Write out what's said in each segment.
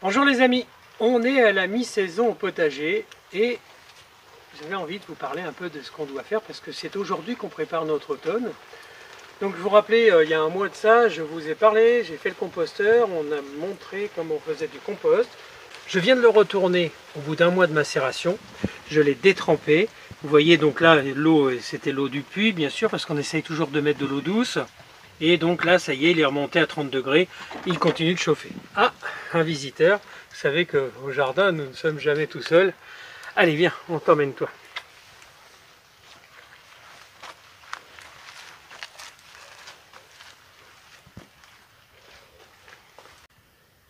Bonjour les amis, on est à la mi-saison au potager et j'avais envie de vous parler un peu de ce qu'on doit faire parce que c'est aujourd'hui qu'on prépare notre automne. Donc je vous rappelais, il y a un mois de ça, je vous ai parlé, j'ai fait le composteur, on a montré comment on faisait du compost. Je viens de le retourner au bout d'un mois de macération, je l'ai détrempé. Vous voyez donc là, l'eau, c'était l'eau du puits bien sûr parce qu'on essaye toujours de mettre de l'eau douce. Et donc là, ça y est, il est remonté à 30 degrés, il continue de chauffer. Ah, un visiteur, vous savez qu'au jardin, nous ne sommes jamais tout seuls. Allez, viens, on t'emmène toi.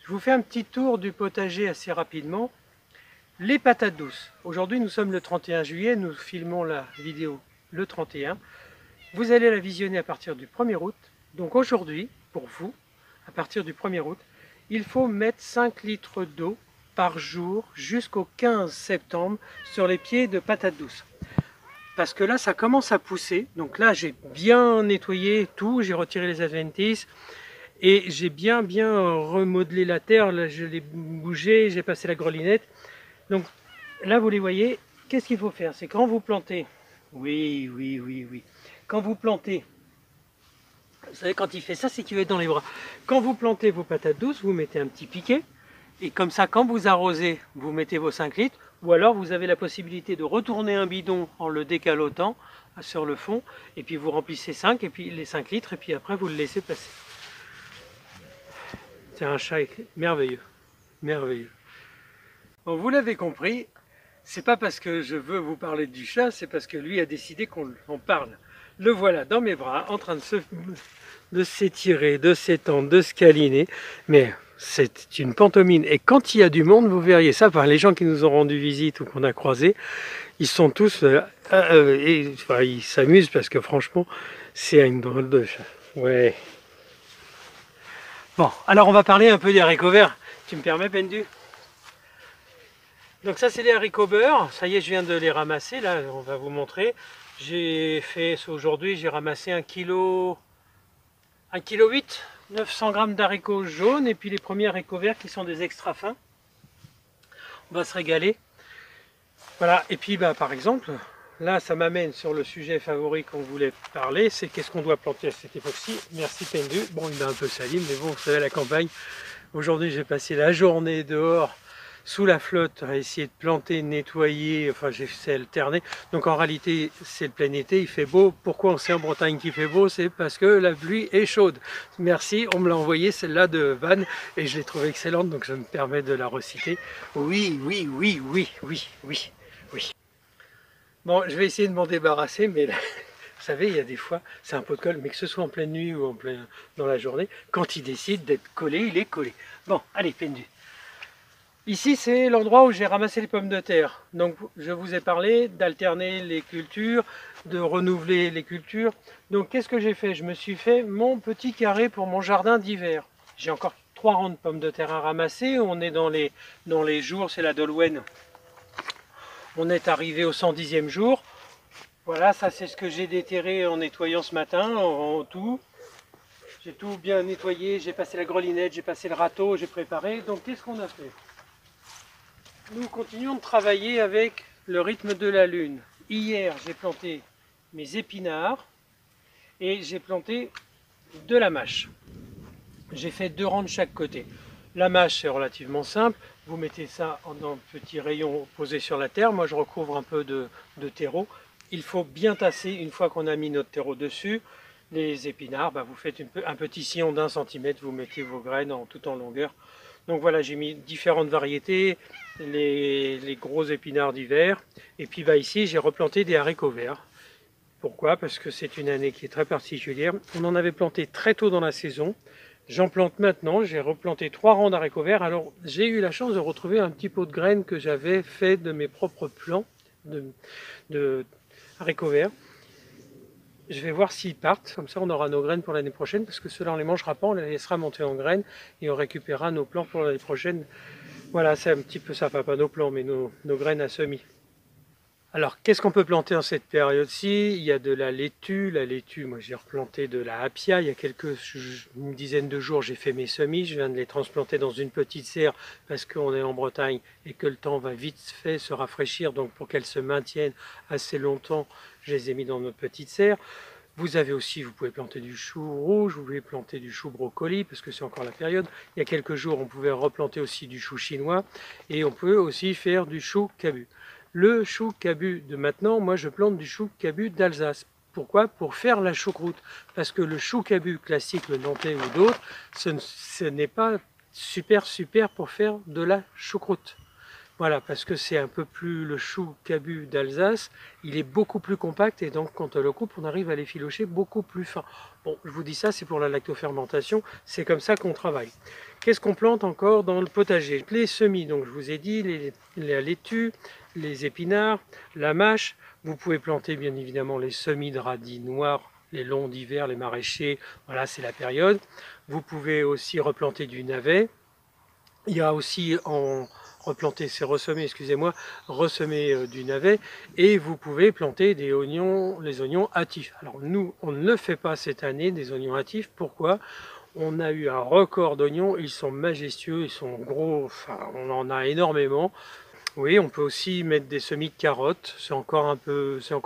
Je vous fais un petit tour du potager assez rapidement. Les patates douces. Aujourd'hui, nous sommes le 31 juillet, nous filmons la vidéo le 31. Vous allez la visionner à partir du 1er août. Donc aujourd'hui, pour vous, à partir du 1er août, il faut mettre 5 litres d'eau par jour jusqu'au 15 septembre sur les pieds de patates douces. Parce que là, ça commence à pousser. Donc là, j'ai bien nettoyé tout, j'ai retiré les adventices et j'ai bien remodelé la terre. Là, je l'ai bougé, j'ai passé la grelinette. Donc là, vous les voyez, qu'est-ce qu'il faut faire? C'est quand vous plantez, oui, quand vous plantez, vous savez, quand il fait ça, c'est qu'il va être dans les bras. Quand vous plantez vos patates douces, vous mettez un petit piquet. Et comme ça, quand vous arrosez, vous mettez vos 5 litres. Ou alors, vous avez la possibilité de retourner un bidon en le décalotant sur le fond. Et puis, vous remplissez 5, et puis les 5 litres. Et puis après, vous le laissez passer. C'est un chat merveilleux. Merveilleux. Bon, vous l'avez compris. C'est pas parce que je veux vous parler du chat, c'est parce que lui a décidé qu'on en parle. Le voilà dans mes bras, en train de s'étirer, de s'étendre, de se câliner. Mais c'est une pantomime. Et quand il y a du monde, vous verriez ça. Enfin, les gens qui nous ont rendu visite ou qu'on a croisés, ils sont tous... enfin, ils s'amusent parce que franchement, c'est une drôle de chat. Ouais. Bon, alors on va parler un peu des haricots verts. Tu me permets, Pendu? Donc ça, c'est des haricots beurre. Ça y est, je viens de les ramasser. Là, on va vous montrer. J'ai fait aujourd'hui, j'ai ramassé 1,8 kg, 900 g d'haricots jaunes et puis les premiers haricots verts qui sont des extra fins. On va se régaler. Voilà, et puis par exemple, là ça m'amène sur le sujet favori qu'on voulait parler, c'est qu'est-ce qu'on doit planter à cette époque-ci. Merci Pendu. Bon, il est un peu sali, mais bon, vous savez, la campagne. Aujourd'hui, j'ai passé la journée dehors sous la flotte à essayer de planter, nettoyer, enfin j'ai fait alterner. Donc en réalité c'est le plein été, il fait beau. Pourquoi on sait en Bretagne qu'il fait beau? C'est parce que la pluie est chaude. Merci, on me l'a envoyé celle-là de Vannes et je l'ai trouvée excellente, donc je me permets de la reciter. Oui. Bon, je vais essayer de m'en débarrasser, mais là, vous savez, il y a des fois, c'est un pot de colle, mais que ce soit en pleine nuit ou dans la journée, quand il décide d'être collé, il est collé. Bon, allez, Pendu. Ici, c'est l'endroit où j'ai ramassé les pommes de terre. Donc, je vous ai parlé d'alterner les cultures, de renouveler les cultures. Donc, qu'est-ce que j'ai fait? Je me suis fait mon petit carré pour mon jardin d'hiver. J'ai encore 3 rangs de pommes de terre à ramasser. On est dans les jours, c'est la Dolwen. On est arrivé au 110e jour. Voilà, ça c'est ce que j'ai déterré en nettoyant ce matin, en tout. J'ai tout bien nettoyé, j'ai passé la grelinette, j'ai passé le râteau, j'ai préparé. Donc, qu'est-ce qu'on a fait? Nous continuons de travailler avec le rythme de la lune. Hier, j'ai planté mes épinards et j'ai planté de la mâche. J'ai fait 2 rangs de chaque côté. La mâche, c'est relativement simple. Vous mettez ça dans petits rayons posés sur la terre. Moi, je recouvre un peu de terreau. Il faut bien tasser une fois qu'on a mis notre terreau dessus. Les épinards, vous faites un petit sillon d'1 centimètre. Vous mettez vos graines tout en longueur. Donc voilà, j'ai mis différentes variétés, les gros épinards d'hiver. Et puis ici, j'ai replanté des haricots verts. Pourquoi? Parce que c'est une année qui est très particulière. On en avait planté très tôt dans la saison. J'en plante maintenant, j'ai replanté 3 rangs d'haricots verts. Alors j'ai eu la chance de retrouver un petit pot de graines que j'avais fait de mes propres plants de haricots verts. Je vais voir s'ils partent, comme ça on aura nos graines pour l'année prochaine, parce que ceux-là on les mangera pas, on les laissera monter en graines et on récupérera nos plants pour l'année prochaine. Voilà, c'est un petit peu ça, enfin pas nos plants, mais nos graines à semis. Alors, qu'est-ce qu'on peut planter en cette période-ci? Il y a de la laitue. La laitue, moi j'ai replanté de la apia. Il y a une dizaine de jours, j'ai fait mes semis. Je viens de les transplanter dans une petite serre parce qu'on est en Bretagne et que le temps va vite fait se rafraîchir. Donc, pour qu'elles se maintiennent assez longtemps, je les ai mis dans notre petite serre. Vous avez aussi, vous pouvez planter du chou rouge, vous pouvez planter du chou brocoli, parce que c'est encore la période. Il y a quelques jours, on pouvait replanter aussi du chou chinois, et on peut aussi faire du chou cabu. Le chou cabu de maintenant, moi je plante du chou cabu d'Alsace. Pourquoi? Pour faire la choucroute. Parce que le chou cabu classique, le nantais ou d'autres, ce n'est pas super pour faire de la choucroute. Voilà, parce que c'est un peu plus le chou cabu d'Alsace, il est beaucoup plus compact et donc quand on le coupe, on arrive à l'effilocher beaucoup plus fin. Bon, je vous dis ça, c'est pour la lactofermentation, c'est comme ça qu'on travaille. Qu'est-ce qu'on plante encore dans le potager? Les semis, donc je vous ai dit, la laitue, les épinards, la mâche. Vous pouvez planter bien évidemment les semis de radis noirs, les longs d'hiver, les maraîchers, voilà, c'est la période. Vous pouvez aussi replanter du navet. Il y a aussi ressemer du navet, et vous pouvez planter des oignons, les oignons hâtifs. Alors nous, on ne le fait pas cette année, des oignons hâtifs. Pourquoi? On a eu un record d'oignons, ils sont majestueux, ils sont gros, enfin on en a énormément. Oui, on peut aussi mettre des semis de carottes, c'est encore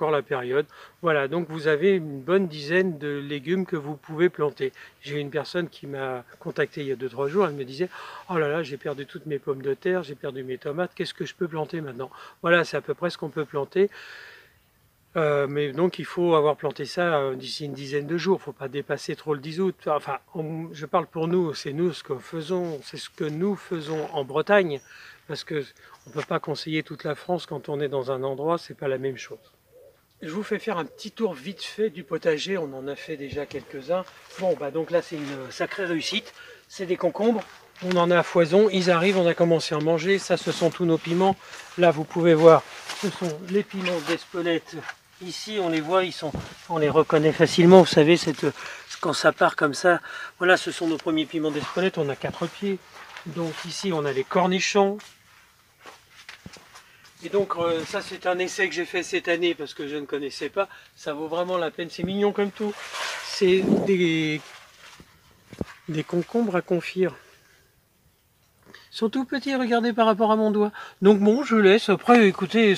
la période. Voilà, donc vous avez une bonne dizaine de légumes que vous pouvez planter. J'ai une personne qui m'a contacté il y a 2-3 jours, elle me disait « Oh là là, j'ai perdu toutes mes pommes de terre, j'ai perdu mes tomates, qu'est-ce que je peux planter maintenant ?» Voilà, c'est à peu près ce qu'on peut planter. Mais donc il faut avoir planté ça d'ici une dizaine de jours, il ne faut pas dépasser trop le 10 août. Enfin, je parle pour nous, c'est nous ce que faisons, c'est ce que nous faisons en Bretagne, parce que on ne peut pas conseiller toute la France quand on est dans un endroit, c'est pas la même chose. Je vous fais faire un petit tour vite fait du potager, on en a fait déjà quelques-uns. Bon, bah donc là c'est une sacrée réussite, c'est des concombres, on en a à foison, ils arrivent, on a commencé à en manger, ça ce sont tous nos piments. Là vous pouvez voir, ce sont les piments d'Espelette. Ici, on les voit, on les reconnaît facilement. Vous savez, quand ça part comme ça, voilà, ce sont nos premiers piments d'Espelette. On a 4 pieds. Donc ici, on a les cornichons. Et donc, ça, c'est un essai que j'ai fait cette année parce que je ne connaissais pas. Ça vaut vraiment la peine. C'est mignon comme tout. C'est des concombres à confire. Ils sont tout petits, regardez par rapport à mon doigt. Donc bon, je laisse. Après, écoutez,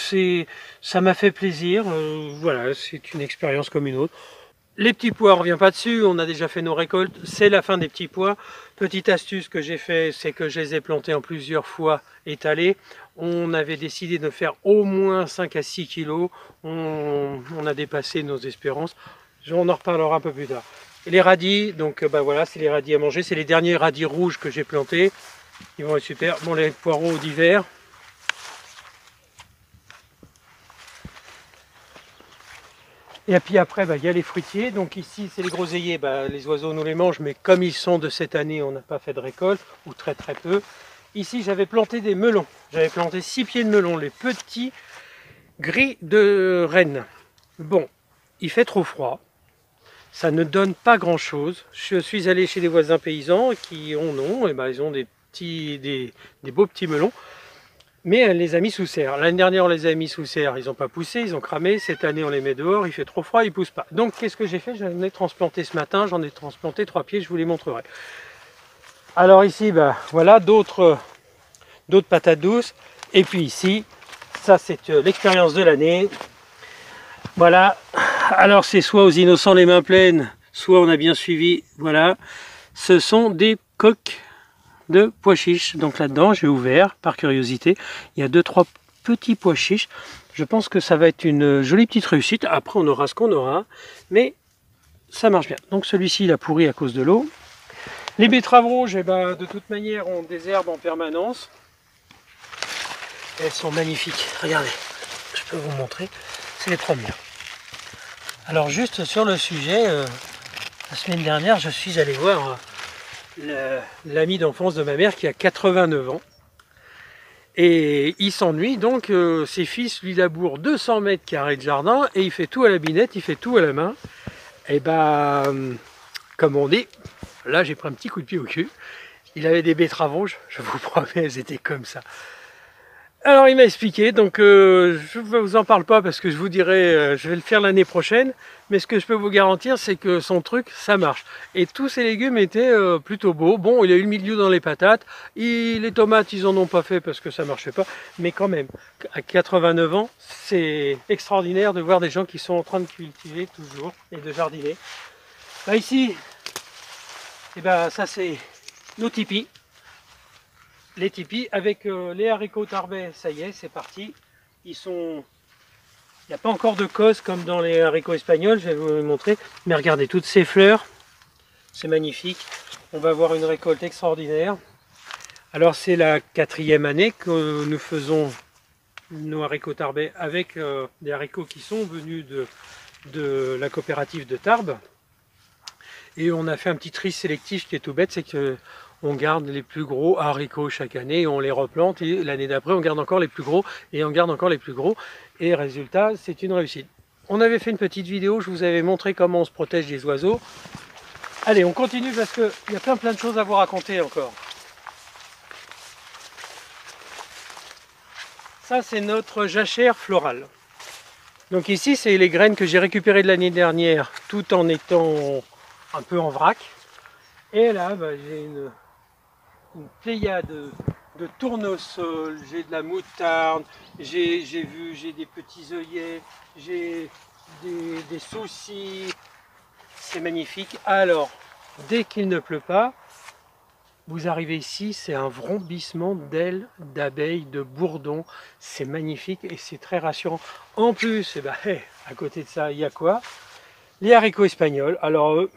ça m'a fait plaisir. Voilà, c'est une expérience comme une autre. Les petits pois, on ne revient pas dessus. On a déjà fait nos récoltes. C'est la fin des petits pois. Petite astuce que j'ai fait, c'est que je les ai plantés en plusieurs fois étalés. On avait décidé de faire au moins 5 à 6 kilos. On a dépassé nos espérances. On en reparlera un peu plus tard. Et les radis, donc bah voilà, c'est les radis à manger. C'est les derniers radis rouges que j'ai plantés. Ils vont être super. Bon, les poireaux d'hiver. Et puis après, bah, il y a les fruitiers. Donc ici, c'est les groseilliers. Bah, les oiseaux nous les mangent, mais comme ils sont de cette année, on n'a pas fait de récolte, ou très très peu. Ici, j'avais planté des melons. J'avais planté 6 pieds de melons, les petits gris de Rennes. Bon, il fait trop froid. Ça ne donne pas grand-chose. Je suis allé chez des voisins paysans qui et ben, ils ont des beaux petits melons, mais elle les a mis sous serre. L'année dernière on les a mis sous serre, ils n'ont pas poussé, ils ont cramé. Cette année on les met dehors, il fait trop froid, ils ne poussent pas. Donc qu'est-ce que j'ai fait? J'en ai transplanté ce matin, j'en ai transplanté 3 pieds, je vous les montrerai. Alors ici, ben, voilà d'autres patates douces. Et puis ici, ça c'est l'expérience de l'année. Voilà, alors c'est soit aux innocents les mains pleines, soit on a bien suivi, voilà. Ce sont des coques de pois chiches. Donc là-dedans, j'ai ouvert par curiosité. Il y a 2-3 petits pois chiches. Je pense que ça va être une jolie petite réussite. Après, on aura ce qu'on aura, mais ça marche bien. Donc celui-ci, il a pourri à cause de l'eau. Les betteraves rouges, eh ben, de toute manière, ont des herbes en permanence. Elles sont magnifiques. Regardez, je peux vous montrer. C'est les premières. Alors juste sur le sujet, la semaine dernière, je suis allé voir l'ami d'enfance de ma mère qui a 89 ans. Et il s'ennuie, donc ses fils lui labourent 200 mètres carrés de jardin et il fait tout à la binette, il fait tout à la main. Et bah, comme on dit, là j'ai pris un petit coup de pied au cul. Il avait des betteraves rouges, je vous promets, elles étaient comme ça. Alors il m'a expliqué, donc je ne vous en parle pas parce que je vous dirai, je vais le faire l'année prochaine, mais ce que je peux vous garantir c'est que son truc ça marche. Et tous ces légumes étaient plutôt beaux. Bon, il y a eu le milieu dans les patates, les tomates ils en ont pas fait parce que ça marchait pas, mais quand même, à 89 ans, c'est extraordinaire de voir des gens qui sont en train de cultiver toujours et de jardiner. Là ici, et ben, ça c'est nos tipis. Les tipis avec les haricots tarbais, ça y est, c'est parti. Ils sont... Il n'y a pas encore de cosses comme dans les haricots espagnols, je vais vous les montrer. Mais regardez, toutes ces fleurs, c'est magnifique. On va avoir une récolte extraordinaire. Alors c'est la 4e année que nous faisons nos haricots tarbais avec des haricots qui sont venus de la coopérative de Tarbes. Et on a fait un petit tri sélectif qui est tout bête, c'est que on garde les plus gros haricots chaque année, on les replante et l'année d'après on garde encore les plus gros et on garde encore les plus gros et résultat c'est une réussite. On avait fait une petite vidéo, je vous avais montré comment on se protège des oiseaux. Allez, on continue parce qu'il y a plein de choses à vous raconter encore. Ça c'est notre jachère florale. Donc ici c'est les graines que j'ai récupérées de l'année dernière tout en étant un peu en vrac. Et là bah, j'ai une pléiade de tournesol, j'ai de la moutarde, j'ai des petits œillets, j'ai des soucis, c'est magnifique. Alors, dès qu'il ne pleut pas, vous arrivez ici, c'est un vrombissement d'ailes, d'abeilles, de bourdons, c'est magnifique et c'est très rassurant. En plus, eh ben, à côté de ça, il y a quoi? Les haricots espagnols. Alors eux,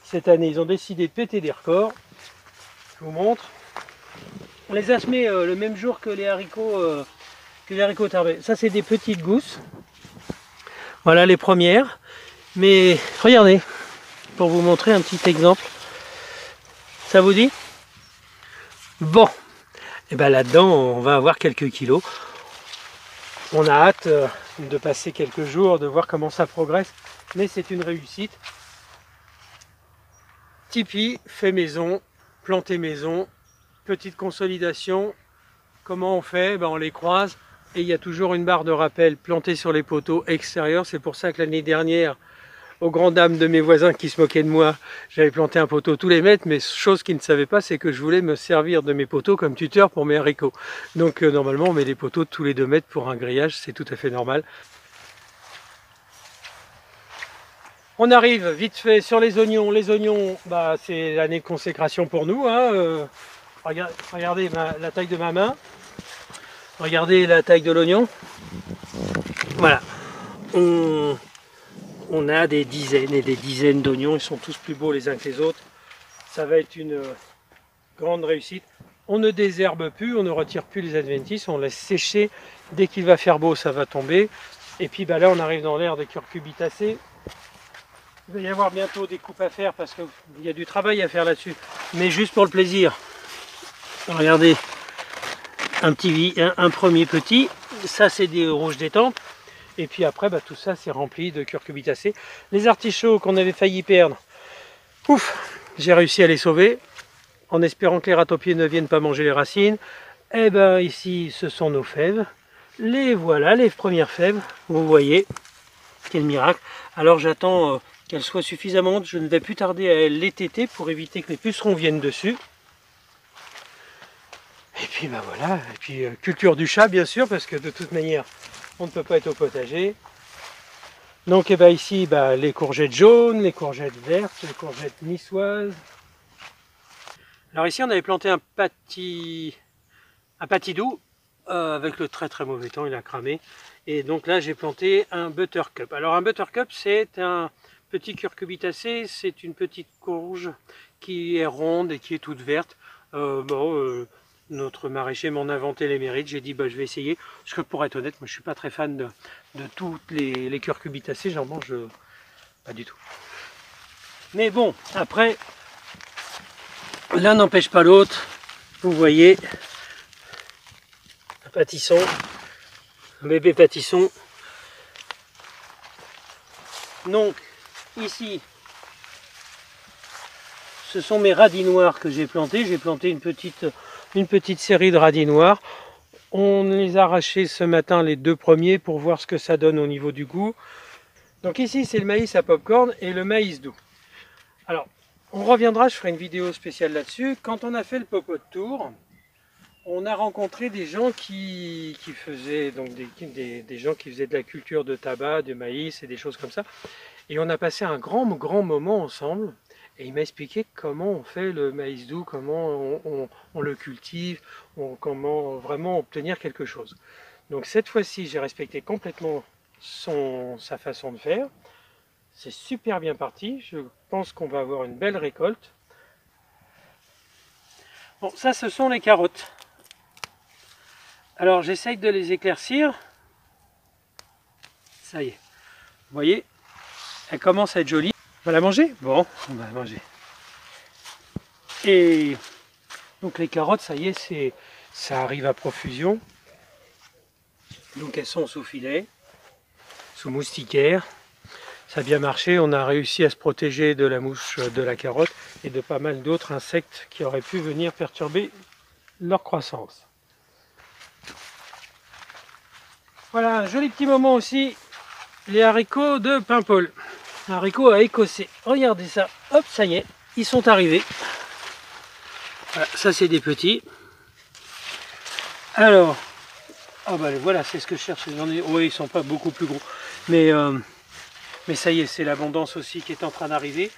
cette année, ils ont décidé de péter des records. Je vous montre. On les a semés le même jour que les haricots tarbais. Ça, c'est des petites gousses. Voilà les premières. Mais regardez, pour vous montrer un petit exemple. Ça vous dit? Bon, et bien là-dedans, on va avoir quelques kilos. On a hâte de passer quelques jours, de voir comment ça progresse. Mais c'est une réussite. Tipeee, fait maison, planté maison. Petite consolidation, comment on fait? Ben on les croise et il y a toujours une barre de rappel plantée sur les poteaux extérieurs. C'est pour ça que l'année dernière, aux grandes dames de mes voisins qui se moquaient de moi, j'avais planté un poteau tous les mètres, mais chose qu'ils ne savaient pas, c'est que je voulais me servir de mes poteaux comme tuteur pour mes haricots. Donc normalement on met des poteaux tous les 2 mètres pour un grillage, c'est tout à fait normal. On arrive vite fait sur les oignons. Les oignons, bah, c'est l'année de consécration pour nous, hein. Regardez la taille de ma main. Regardez la taille de l'oignon. Voilà. On a des dizaines et des dizaines d'oignons. Ils sont tous plus beaux les uns que les autres. Ça va être une grande réussite. On ne désherbe plus, on ne retire plus les adventices. On laisse sécher. Dès qu'il va faire beau, ça va tomber. Et puis bah, là, on arrive dans l'ère des curcubitacées. Il va y avoir bientôt des coupes à faire parce qu'il y a du travail à faire là-dessus. Mais juste pour le plaisir. Regardez, un premier petit, ça c'est des rouges d'étampes, et puis après bah, tout ça c'est rempli de curcubitacées. Les artichauts qu'on avait failli perdre, ouf, j'ai réussi à les sauver, en espérant que les ratopiers ne viennent pas manger les racines. Et ben ici ce sont nos fèves, les voilà, les premières fèves, vous voyez, quel miracle. Alors j'attends qu'elles soient suffisamment hautes, je ne vais plus tarder à les téter pour éviter que les pucerons viennent dessus. Et puis ben voilà, et puis culture du chat bien sûr, parce que de toute manière on ne peut pas être au potager. Donc et ben ici les courgettes jaunes, les courgettes vertes, les courgettes niçoises. Alors ici on avait planté un patidou avec le très mauvais temps, il a cramé. Et donc là j'ai planté un buttercup. Alors un buttercup c'est un petit curcubitacé, c'est une petite courge qui est ronde et qui est toute verte. Notre maraîcher m'en a inventé les mérites, j'ai dit je vais essayer, parce que pour être honnête, moi je suis pas très fan de toutes les curcubitacées, j'en mange pas du tout. Mais bon, après, l'un n'empêche pas l'autre, vous voyez, un pâtisson, un bébé pâtisson. Donc, ici, ce sont mes radis noirs que j'ai plantés, une petite série de radis noirs. On les a arrachés ce matin, les 2 premiers, pour voir ce que ça donne au niveau du goût. Donc ici, c'est le maïs à popcorn et le maïs doux. Alors, on reviendra, je ferai une vidéo spéciale là-dessus. Quand on a fait le popote tour, on a rencontré des gens qui faisaient donc des gens qui faisaient de la culture de tabac, de maïs et des choses comme ça. Et on a passé un grand moment ensemble. Et il m'a expliqué comment on fait le maïs doux, comment on le cultive, comment vraiment obtenir quelque chose. Donc cette fois-ci, j'ai respecté complètement sa façon de faire. C'est super bien parti. Je pense qu'on va avoir une belle récolte. Bon, ça, ce sont les carottes. Alors, j'essaye de les éclaircir. Ça y est. Vous voyez, elle commence à être jolie. On va la manger? Bon, on va la manger. Et donc les carottes, ça y est, ça arrive à profusion. Donc elles sont sous filet, sous moustiquaire. Ça a bien marché, on a réussi à se protéger de la mouche de la carotte et de pas mal d'autres insectes qui auraient pu venir perturber leur croissance. Voilà, un joli petit moment aussi, les haricots de Paimpol. Haricots à écossais. Regardez ça, hop, ça y est, ils sont arrivés. Voilà, ça c'est des petits. Alors, ah bah voilà, c'est ce que je cherche. Oui, ils sont pas beaucoup plus gros, mais ça y est, c'est l'abondance aussi qui est en train d'arriver.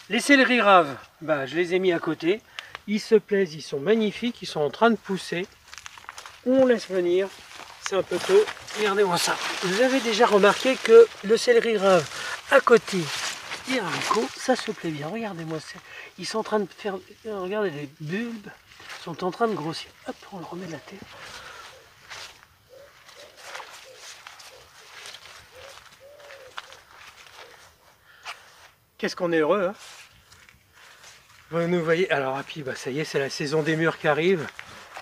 Les céleri raves, bah, je les ai mis à côté. Ils se plaisent, ils sont magnifiques, ils sont en train de pousser. On laisse venir, c'est un peu tôt. Regardez-moi ça. Vous avez déjà remarqué que le céleri rave à côté des haricots, ça se plaît bien. Regardez-moi ça. Ils sont en train de faire, regardez les bulbes, sont en train de grossir. Hop, on le remet de la terre. Qu'est-ce qu'on est heureux, hein? Vous nous voyez, alors, et puis, bah, ça y est, c'est la saison des mûres qui arrive.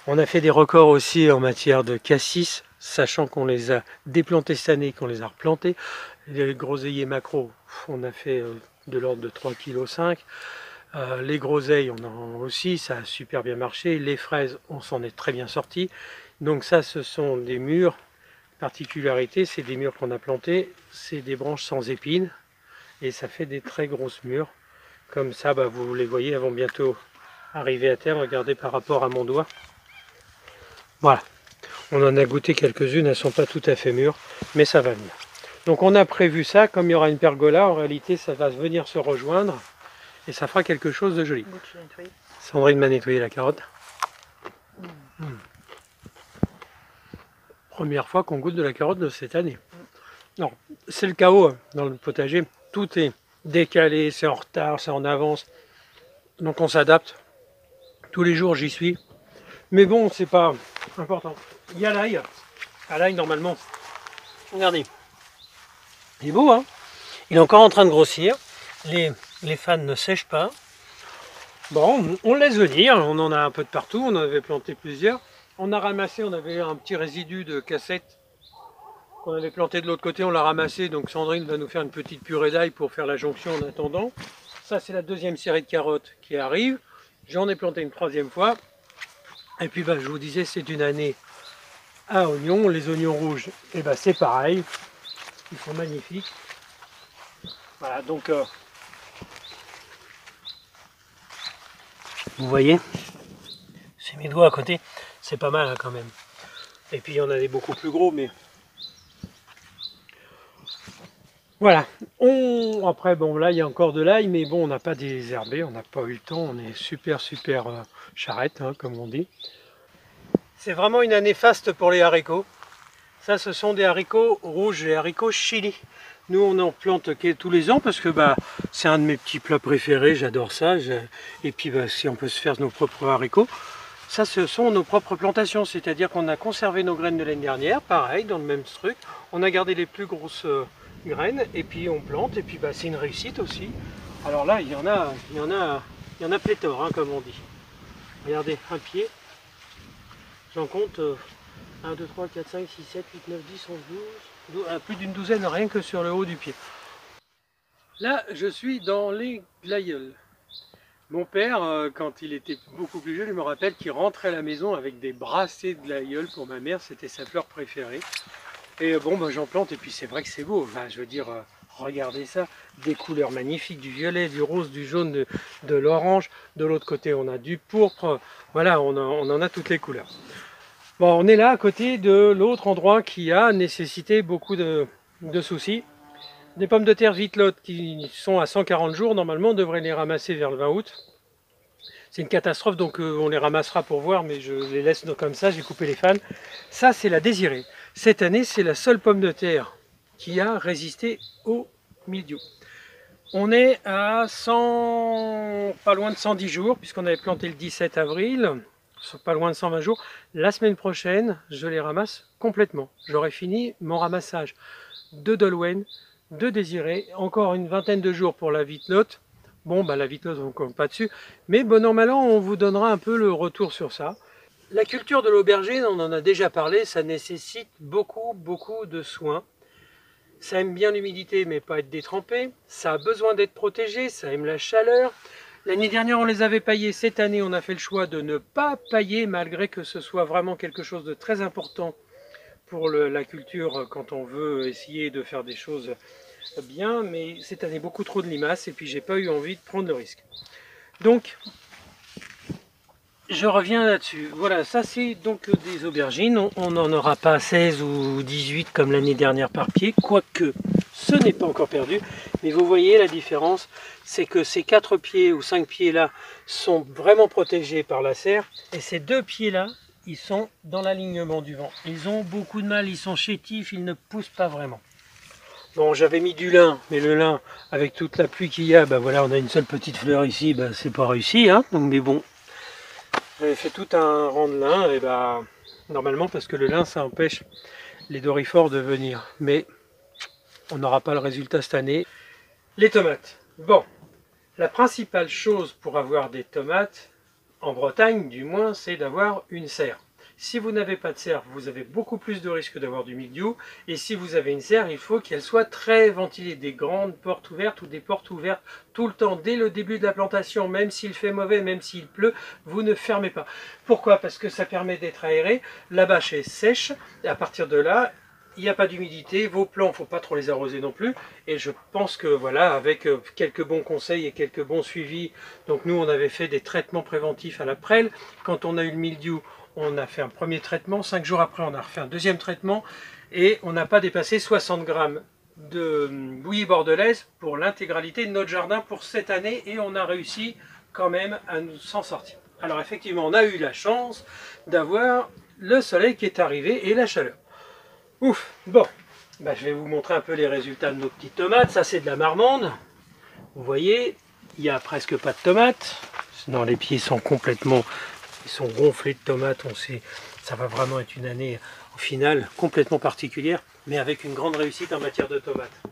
On a fait des records aussi en matière de cassis, sachant qu'on les a déplantés cette année, qu'on les a replantés. Les groseilliers macro, on a fait de l'ordre de 3,5 kg. Les groseilles, on en a aussi, ça a super bien marché. Les fraises, on s'en est très bien sorti. Donc ça, ce sont des mûres. Particularité, c'est des mûres qu'on a plantées, c'est des branches sans épines. Et ça fait des très grosses mûres. Comme ça, bah, vous les voyez, elles vont bientôt arriver à terme. Regardez par rapport à mon doigt. Voilà. On en a goûté quelques-unes, elles ne sont pas tout à fait mûres, mais ça va venir. Donc on a prévu ça, comme il y aura une pergola, en réalité ça va venir se rejoindre et ça fera quelque chose de joli. Sandrine m'a nettoyé la carotte. Première fois qu'on goûte de la carotte de cette année. Non, c'est le chaos hein, dans le potager. Tout est décalé, c'est en retard, c'est en avance. Donc on s'adapte. Tous les jours j'y suis. Mais bon, c'est pas important. Il y a l'ail. À l'ail normalement. Regardez. Il est beau, hein? Il est encore en train de grossir. Les fans ne sèchent pas. Bon, on le laisse venir. On en a un peu de partout. On en avait planté plusieurs. On a ramassé, on avait un petit résidu de cassette qu'on avait planté de l'autre côté, on l'a ramassé, donc Sandrine va nous faire une petite purée d'ail pour faire la jonction en attendant. Ça c'est la deuxième série de carottes qui arrive. J'en ai planté une troisième fois. Et puis bah, je vous disais, c'est une année à oignons. Les oignons rouges, et bah, c'est pareil. Ils sont magnifiques. Voilà, donc vous voyez, c'est mes doigts à côté, c'est pas mal hein, quand même. Et puis il y en a des beaucoup plus gros, mais voilà. Après, bon, là, il y a encore de l'ail, mais bon, on n'a pas désherbé, on n'a pas eu le temps, on est super charrette, hein, comme on dit. C'est vraiment une année faste pour les haricots. Ça, ce sont des haricots rouges, les haricots chili. Nous, on en plante tous les ans parce que bah, c'est un de mes petits plats préférés, j'adore ça. Et puis, bah, si on peut se faire nos propres haricots, ça, ce sont nos propres plantations. C'est-à-dire qu'on a conservé nos graines de l'année dernière, pareil, dans le même truc. On a gardé les plus grosses graines et puis on plante. Et puis, bah, c'est une réussite aussi. Alors là, il y en a pléthore, hein, comme on dit. Regardez, un pied. J'en compte 1, 2, 3, 4, 5, 6, 7, 8, 9, 10, 11, 12, plus d'une douzaine rien que sur le haut du pied. Là, je suis dans les glaïeuls. Mon père, quand il était beaucoup plus jeune, je me rappelle qu'il rentrait à la maison avec des brassées de glaïeul pour ma mère, c'était sa fleur préférée. Et bon, ben, j'en plante et puis c'est vrai que c'est beau. Enfin, je veux dire, regardez ça, des couleurs magnifiques, du violet, du rose, du jaune, de l'orange. De l'autre côté, on a du pourpre. Voilà, on en a toutes les couleurs. Bon, on est là à côté de l'autre endroit qui a nécessité beaucoup de soucis. Des pommes de terre Vitlotte qui sont à 140 jours, normalement on devrait les ramasser vers le 20 août. C'est une catastrophe, donc on les ramassera pour voir, mais je les laisse comme ça, j'ai coupé les fans. Ça, c'est la désirée. Cette année, c'est la seule pomme de terre qui a résisté au mildiou. On est à 100, pas loin de 110 jours, puisqu'on avait planté le 17 avril, pas loin de 120 jours. La semaine prochaine, je les ramasse complètement. J'aurai fini mon ramassage de Dolwen, de Désiré, encore une vingtaine de jours pour la Vitlotte. Bon, bah, la Vitlotte, on ne compte pas dessus. Mais bon an, mal an, on vous donnera un peu le retour sur ça. La culture de l'aubergine, on en a déjà parlé, ça nécessite beaucoup de soins. Ça aime bien l'humidité, mais pas être détrempé. Ça a besoin d'être protégé, ça aime la chaleur. L'année dernière, on les avait paillés. Cette année, on a fait le choix de ne pas pailler, malgré que ce soit vraiment quelque chose de très important pour la culture quand on veut essayer de faire des choses bien, mais cette année beaucoup trop de limaces et puis j'ai pas eu envie de prendre le risque. Donc je reviens là-dessus. Voilà, ça c'est donc des aubergines. On n'en aura pas 16 ou 18 comme l'année dernière par pied, quoique ce n'est pas encore perdu. Mais vous voyez la différence, c'est que ces 4 pieds ou 5 pieds là sont vraiment protégés par la serre et ces 2 pieds là, ils sont dans l'alignement du vent. Ils ont beaucoup de mal, ils sont chétifs, ils ne poussent pas vraiment. Bon, j'avais mis du lin, mais le lin, avec toute la pluie qu'il y a, ben voilà, on a une seule petite fleur ici, ben c'est pas réussi, hein. Donc, mais bon, j'avais fait tout un rang de lin, et ben normalement, parce que le lin, ça empêche les doryphores de venir. Mais on n'aura pas le résultat cette année. Les tomates. Bon, la principale chose pour avoir des tomates, en Bretagne du moins, c'est d'avoir une serre. Si vous n'avez pas de serre, vous avez beaucoup plus de risques d'avoir du mildiou. Et si vous avez une serre, il faut qu'elle soit très ventilée. Des grandes portes ouvertes ou des portes ouvertes tout le temps. Dès le début de la plantation, même s'il fait mauvais, même s'il pleut, vous ne fermez pas. Pourquoi? Parce que ça permet d'être aéré. La bâche est sèche. Et à partir de là, il n'y a pas d'humidité, vos plants, il ne faut pas trop les arroser non plus. Et je pense que voilà, avec quelques bons conseils et quelques bons suivis, donc nous on avait fait des traitements préventifs à la prêle. Quand on a eu le mildiou, on a fait un premier traitement. 5 jours après, on a refait un deuxième traitement. Et on n'a pas dépassé 60 grammes de bouillie bordelaise pour l'intégralité de notre jardin pour cette année. Et on a réussi quand même à nous s'en sortir. Alors effectivement, on a eu la chance d'avoir le soleil qui est arrivé et la chaleur. Ouf, bon, bah, je vais vous montrer un peu les résultats de nos petites tomates. Ça c'est de la marmande. Vous voyez, il n'y a presque pas de tomates. Non, les pieds sont complètement, ils sont gonflés de tomates. On sait, ça va vraiment être une année au final complètement particulière, mais avec une grande réussite en matière de tomates.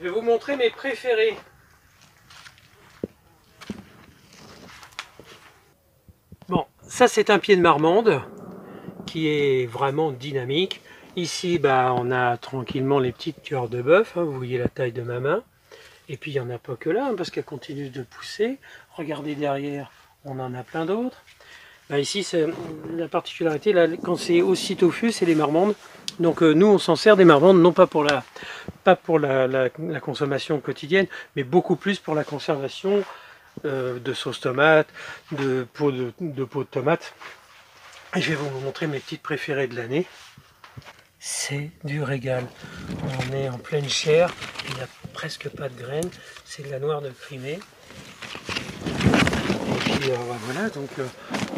Je vais vous montrer mes préférés. Bon, ça c'est un pied de marmande qui est vraiment dynamique. Ici, bah, on a tranquillement les petites cœurs de bœuf, hein, vous voyez la taille de ma main. Et puis il n'y en a pas que là, hein, parce qu'elle continue de pousser. Regardez derrière, on en a plein d'autres. Bah, ici, c'est la particularité, là, quand c'est aussi touffu, c'est les marmandes. Donc nous, on s'en sert des marmandes, non pas pour la consommation quotidienne, mais beaucoup plus pour la conservation de sauce tomate, de peau de tomate. Et je vais vous montrer mes petites préférées de l'année. C'est du régal. On est en pleine chair, il n'y a presque pas de graines. C'est de la noire de Crimée. Et puis voilà, donc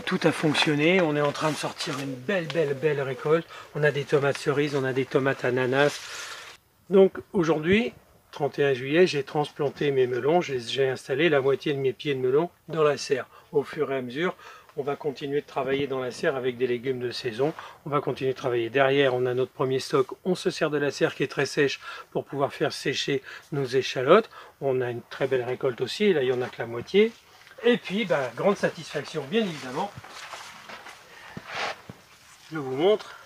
tout a fonctionné. On est en train de sortir une belle récolte. On a des tomates cerises, on a des tomates ananas. Donc aujourd'hui, 31 juillet, j'ai transplanté mes melons, j'ai installé la moitié de mes pieds de melon dans la serre. Au fur et à mesure, on va continuer de travailler dans la serre avec des légumes de saison. On va continuer de travailler derrière, on a notre premier stock. On se sert de la serre qui est très sèche pour pouvoir faire sécher nos échalotes. On a une très belle récolte aussi, là il n'y en a que la moitié. Et puis, bah, grande satisfaction bien évidemment. Je vous montre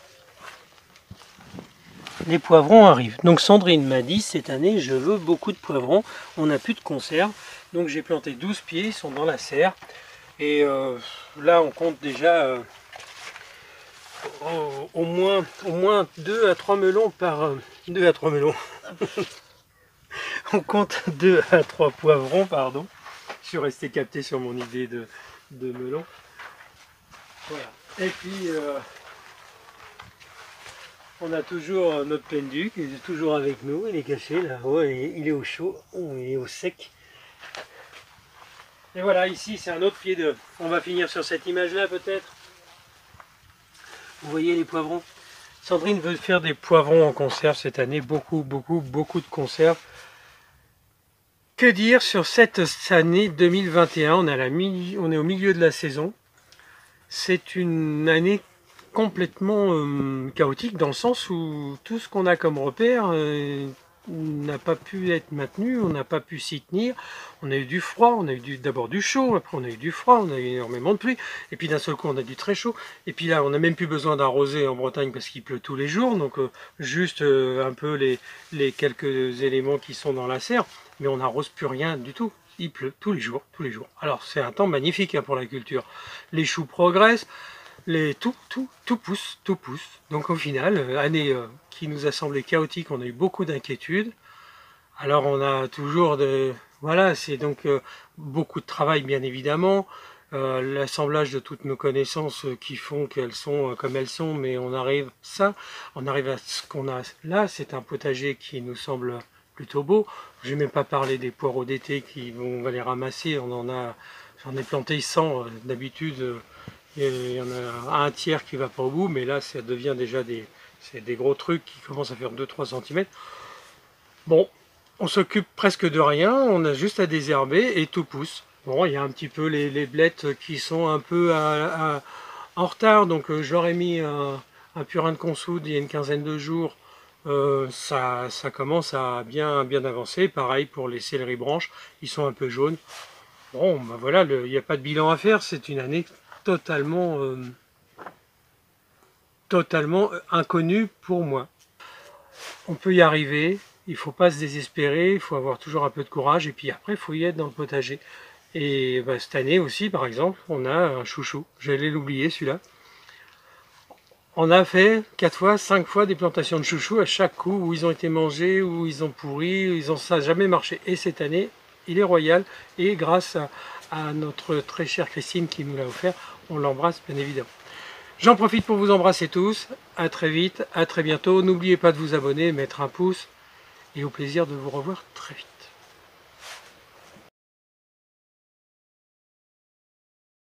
les poivrons arrivent. Donc Sandrine m'a dit, cette année, je veux beaucoup de poivrons. On n'a plus de conserve. Donc j'ai planté 12 pieds, ils sont dans la serre. Et là, on compte déjà au moins 2 à 3 melons par... 2 à 3 melons. On compte 2 à 3 poivrons, pardon. Je suis resté capté sur mon idée de melon. Voilà. Et puis... on a toujours notre pendu qui est toujours avec nous, il est caché là-haut, il est au chaud, il est au sec. Et voilà, ici c'est un autre pied de... On va finir sur cette image-là peut-être. Vous voyez les poivrons. Sandrine veut faire des poivrons en conserve cette année, beaucoup de conserves. Que dire sur cette année 2021, on est au milieu de la saison. C'est une année complètement chaotique dans le sens où tout ce qu'on a comme repère n'a pas pu être maintenu, on n'a pas pu s'y tenir. On a eu du froid, on a eu d'abord du chaud, après on a eu du froid, on a eu énormément de pluie, et puis d'un seul coup on a du très chaud, et puis là on n'a même plus besoin d'arroser en Bretagne parce qu'il pleut tous les jours, donc juste un peu les quelques éléments qui sont dans la serre, mais on n'arrose plus rien du tout. Il pleut tous les jours, tous les jours. Alors c'est un temps magnifique hein, pour la culture. Les choux progressent, tout pousse, tout pousse. Donc au final, année qui nous a semblé chaotique, on a eu beaucoup d'inquiétudes. Alors on a toujours de... Voilà, c'est donc beaucoup de travail bien évidemment. L'assemblage de toutes nos connaissances qui font qu'elles sont comme elles sont, mais on arrive à ce qu'on a là, c'est un potager qui nous semble plutôt beau. Je n'ai même pas parlé des poireaux d'été on va les ramasser, j'en ai planté 100 d'habitude. Il y en a un tiers qui va pas au bout, mais là ça devient déjà des gros trucs qui commencent à faire 2-3 cm. Bon, on s'occupe presque de rien, on a juste à désherber et tout pousse. Bon, il y a un petit peu les blettes qui sont un peu en retard, donc je leur ai mis un purin de consoude il y a une quinzaine de jours. Ça commence à bien avancer. Pareil pour les céleri branches, ils sont un peu jaunes. Bon, ben voilà, il n'y a pas de bilan à faire, c'est une année totalement inconnue pour moi. On peut y arriver, il ne faut pas se désespérer, il faut avoir toujours un peu de courage, et puis après il faut y être dans le potager. Et ben, cette année aussi, par exemple, on a un chouchou, j'allais l'oublier celui-là. On a fait 4 fois, 5 fois des plantations de chouchous à chaque coup où ils ont été mangés, où ils ont pourri, ça n'a jamais marché. Et cette année, il est royal et grâce à notre très chère Christine qui nous l'a offert, on l'embrasse bien évidemment. J'en profite pour vous embrasser tous, à très vite, à très bientôt. N'oubliez pas de vous abonner, mettre un pouce et au plaisir de vous revoir très vite.